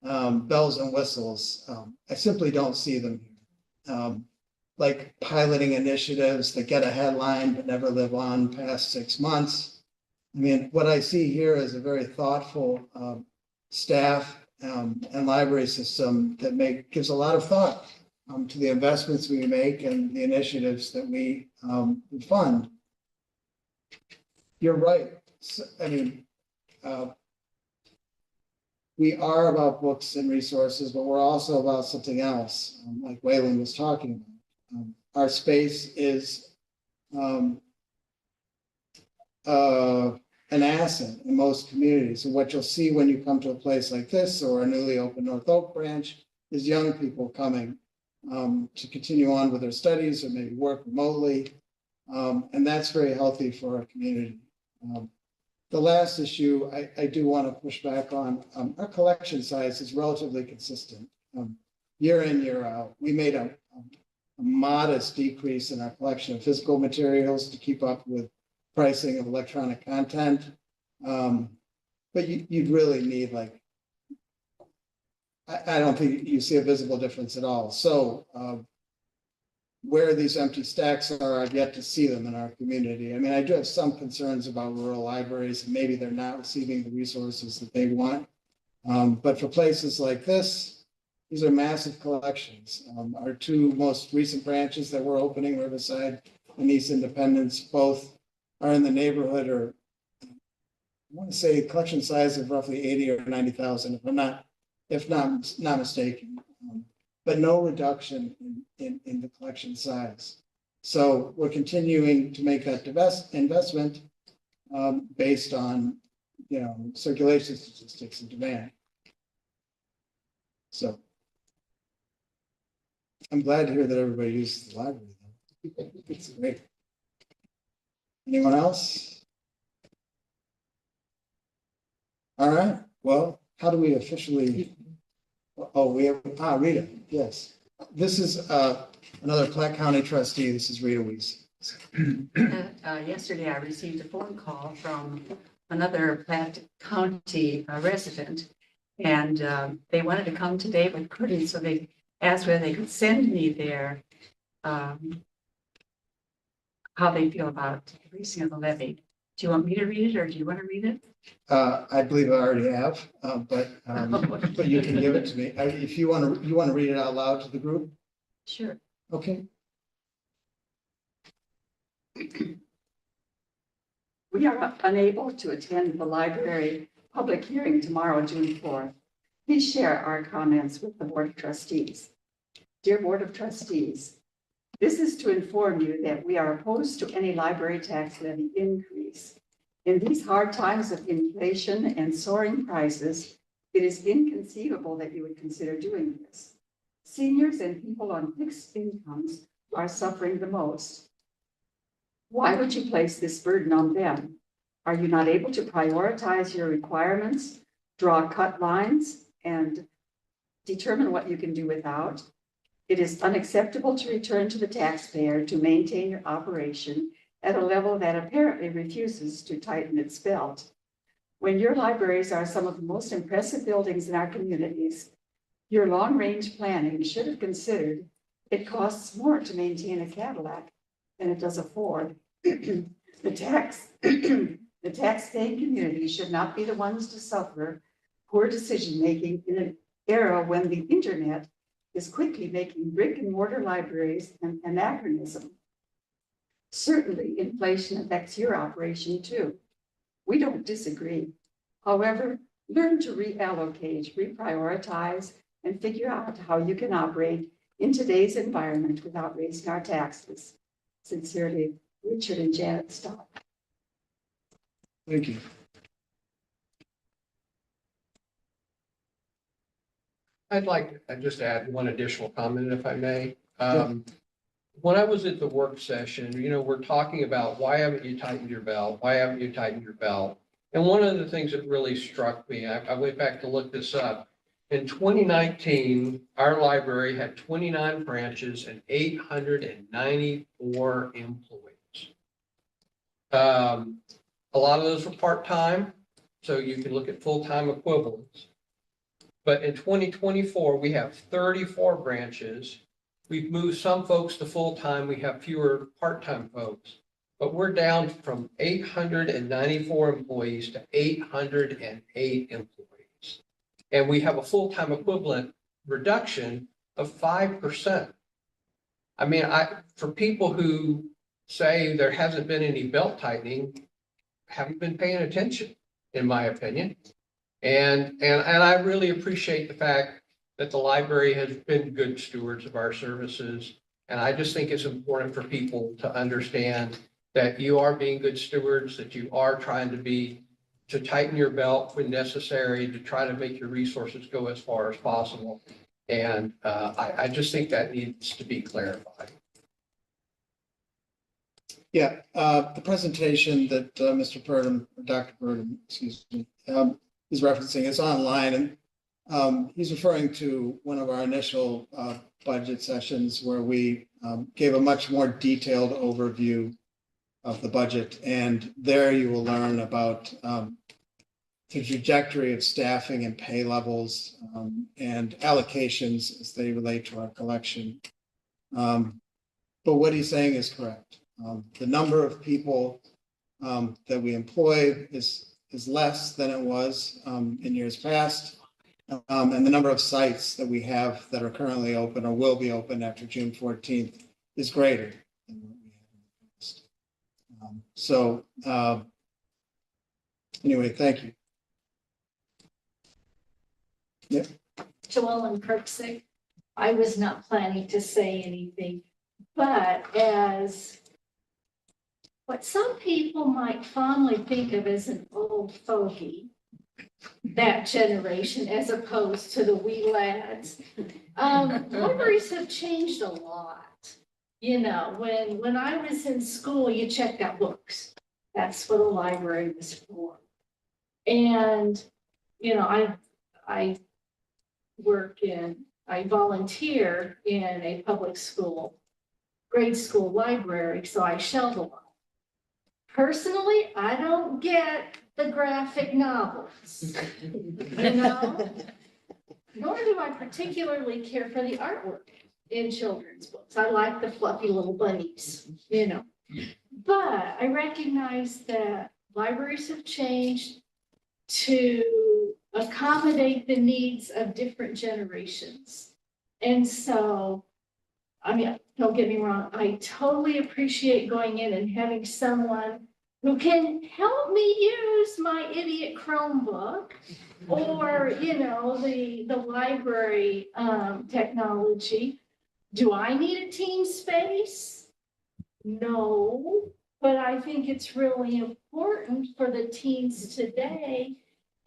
bells and whistles, I simply don't see them here. Like piloting initiatives that get a headline but never live on past 6 months. What I see here is a very thoughtful staff and library system that gives a lot of thought to the investments we make and the initiatives that we fund. You're right. We are about books and resources, but we're also about something else, like Waylon was talking about. Our space is an asset in most communities. And what you'll see when you come to a place like this or a newly opened North Oak branch is young people coming to continue on with their studies or maybe work remotely. And that's very healthy for our community. The last issue I do want to push back on, our collection size is relatively consistent. Year in, year out, we made a modest decrease in our collection of physical materials to keep up with pricing of electronic content. But you'd really need like, I don't think you see a visible difference at all. So where these empty stacks are, I've yet to see them in our community. I mean, I do have some concerns about rural libraries, and maybe they're not receiving the resources that they want. But for places like this, these are massive collections. Our two most recent branches that we're opening, Riverside and East Independence, both are in the neighborhood, or I want to say collection size of roughly 80 or 90,000, if not mistaken. But no reduction in the collection size. So we're continuing to make that investment based on, circulation statistics and demand. So I'm glad to hear that everybody uses the library, though. It's great. Anyone else? All right, well, how do we officially? Oh, we have, Rita, yes. This is another Platte County trustee. This is Rita Weiss. Yesterday, I received a phone call from another Platte County resident, and they wanted to come today with couldn't, so they asked whether they could send me their how they feel about increasing of the levy. Do you want me to read it, or do you want to read it? I believe I already have, but you can give it to me. If you want to read it out loud to the group? Sure. Okay. We are unable to attend the library public hearing tomorrow, June 4th. Please share our comments with the Board of Trustees. Dear Board of Trustees, this is to inform you that we are opposed to any library tax levy increase. In these hard times of inflation and soaring prices, it is inconceivable that you would consider doing this. Seniors and people on fixed incomes are suffering the most. Why would you place this burden on them? Are you not able to prioritize your requirements, draw cut lines, and determine what you can do without? It is unacceptable to return to the taxpayer to maintain your operation at a level that apparently refuses to tighten its belt. When your libraries are some of the most impressive buildings in our communities, your long-range planning should have considered it costs more to maintain a Cadillac than it does a Ford. The tax-paying community should not be the ones to suffer poor decision-making in an era when the internet is quickly making brick-and-mortar libraries an anachronism. Certainly, inflation affects your operation too. We don't disagree. However, learn to reallocate, reprioritize, and figure out how you can operate in today's environment without raising our taxes. Sincerely, Richard and Janet Stock. Thank you. I'd like to just add one additional comment, if I may. When I was at the work session, we're talking about why haven't you tightened your belt? Why haven't you tightened your belt? And one of the things that really struck me, I went back to look this up. In 2019, our library had 29 branches and 894 employees. A lot of those were part-time, so you can look at full-time equivalents. But in 2024, we have 34 branches. We've moved some folks to full-time. We have fewer part-time folks, but we're down from 894 employees to 808 employees. And we have a full-time equivalent reduction of 5%. I mean, for people who say there hasn't been any belt tightening, haven't been paying attention, in my opinion. And I really appreciate the fact that the library has been good stewards of our services. And I just think it's important for people to understand that you are being good stewards, that you are trying to tighten your belt when necessary, to try to make your resources go as far as possible. And I just think that needs to be clarified. Yeah, the presentation that Mr. Purdom, or Dr. Purdom, excuse me, is referencing is online, and he's referring to one of our initial budget sessions where we gave a much more detailed overview of the budget. And there you will learn about the trajectory of staffing and pay levels and allocations as they relate to our collection. But what he's saying is correct. The number of people that we employ is less than it was in years past. And the number of sites that we have that are currently open or will be open after June 14th is greater than what we had in the past. Anyway, thank you. Joellen Kirksick. I was not planning to say anything, but as what some people might fondly think of as an old fogey, that generation, as opposed to the wee lads, libraries have changed a lot. You know, when I was in school, you checked out books. That's what a library was for. And, you know, I volunteer in a public school, grade school library, so I shelve a lot. Personally, I don't get the graphic novels, you know, nor do I particularly care for the artwork in children's books. I like the fluffy little bunnies, you know, but I recognize that libraries have changed to accommodate the needs of different generations. And so, I mean, don't get me wrong, I totally appreciate going in and having someone who can help me use my idiot Chromebook or, you know, the library technology. Do I need a team space? No, but I think it's really important for the teens today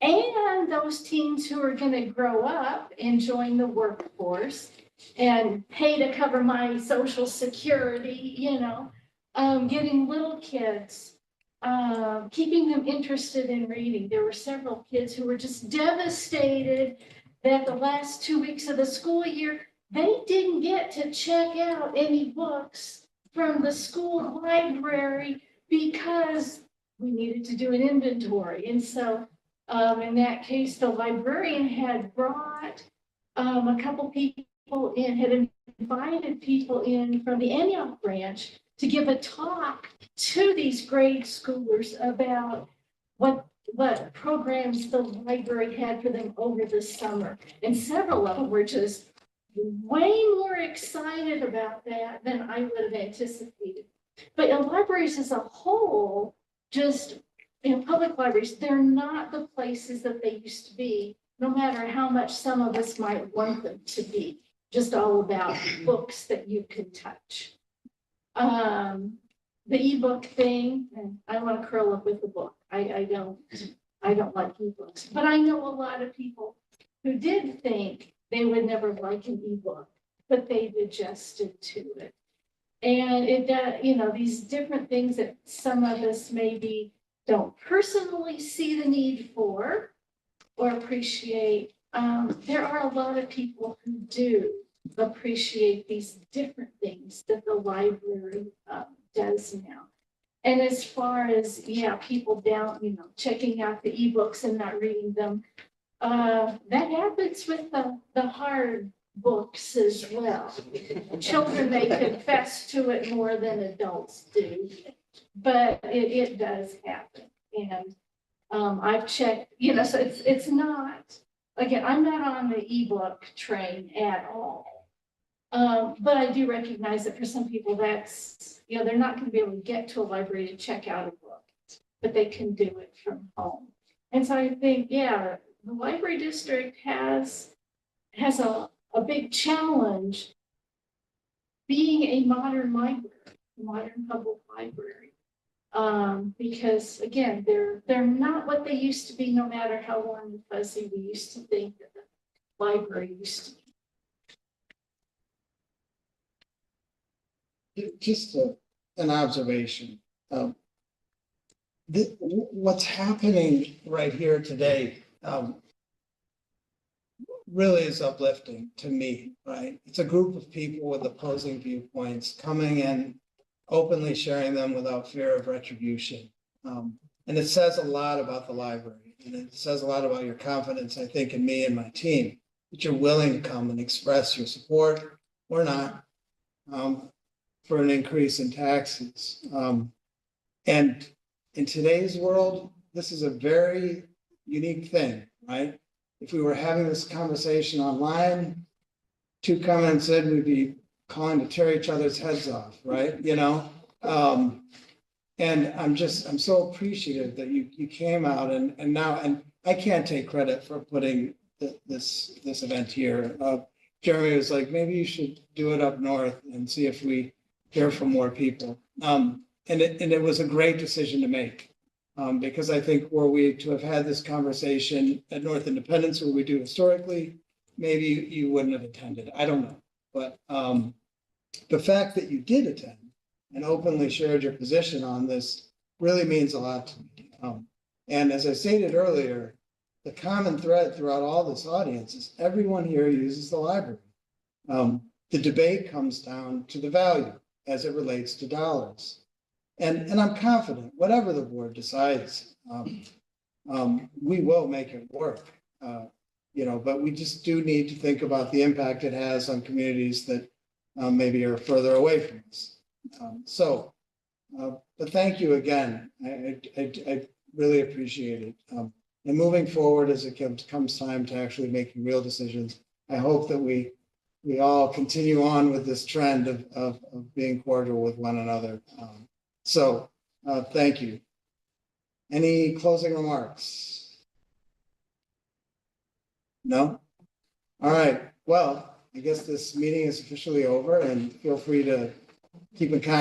and those teens who are going to grow up and join the workforce and pay to cover my Social Security, you know, getting little kids, keeping them interested in reading. There were several kids who were just devastated that the last 2 weeks of the school year, they didn't get to check out any books from the school library because we needed to do an inventory. And so in that case, the librarian had brought a couple people in, had invited people in from the Antioch branch to give a talk to these grade schoolers about what programs the library had for them over the summer. And several of them were just way more excited about that than I would have anticipated. But in libraries as a whole, just in public libraries, they're not the places that they used to be, no matter how much some of us might want them to be, just all about books that you can touch. The ebook thing, and I want to curl up with the book. I don't like ebooks, but I know a lot of people who did think they would never like an ebook, but they've adjusted to it. And it does, you know, these different things that some of us maybe don't personally see the need for or appreciate. There are a lot of people who do appreciate these different things that the library does now. And as far as, yeah, people down, you know, checking out the ebooks and not reading them, that happens with the hard books as well. Children may confess to it more than adults do, but it does happen. And I've checked, you know, so it's not, again, I'm not on the ebook train at all. But I do recognize that for some people that's, you know, they're not going to be able to get to a library to check out a book, but they can do it from home. And so I think, yeah, the library district has a big challenge being a modern library, modern public library. Because again, they're not what they used to be, no matter how warm and fuzzy we used to think that the library used to be. Just to an observation. What's happening right here today really is uplifting to me, right? It's a group of people with opposing viewpoints coming in, openly sharing them without fear of retribution. And it says a lot about the library, and it says a lot about your confidence, I think, in me and my team, that you're willing to come and express your support or not for an increase in taxes. And in today's world, this is a very unique thing, right? If we were having this conversation online, 2 comments in, we'd be calling to tear each other's heads off, right? And I'm so appreciative that you came out and now, and I can't take credit for putting this event here. Jeremy was like, maybe you should do it up north and see if we hear from more people. And it was a great decision to make. Because I think were we to have had this conversation at North Independence, where we do historically, maybe you wouldn't have attended. I don't know. But the fact that you did attend and openly shared your position on this really means a lot to me. And as I stated earlier, the common thread throughout all this audience is everyone here uses the library. The debate comes down to the value as it relates to dollars. And I'm confident, whatever the board decides, we will make it work. But we just do need to think about the impact it has on communities that maybe are further away from us. But thank you again. I really appreciate it. And moving forward, as it comes time to actually making real decisions, I hope that we all continue on with this trend of being cordial with one another. Thank you. Any closing remarks? No? All right. Well, I guess this meeting is officially over, and feel free to keep in contact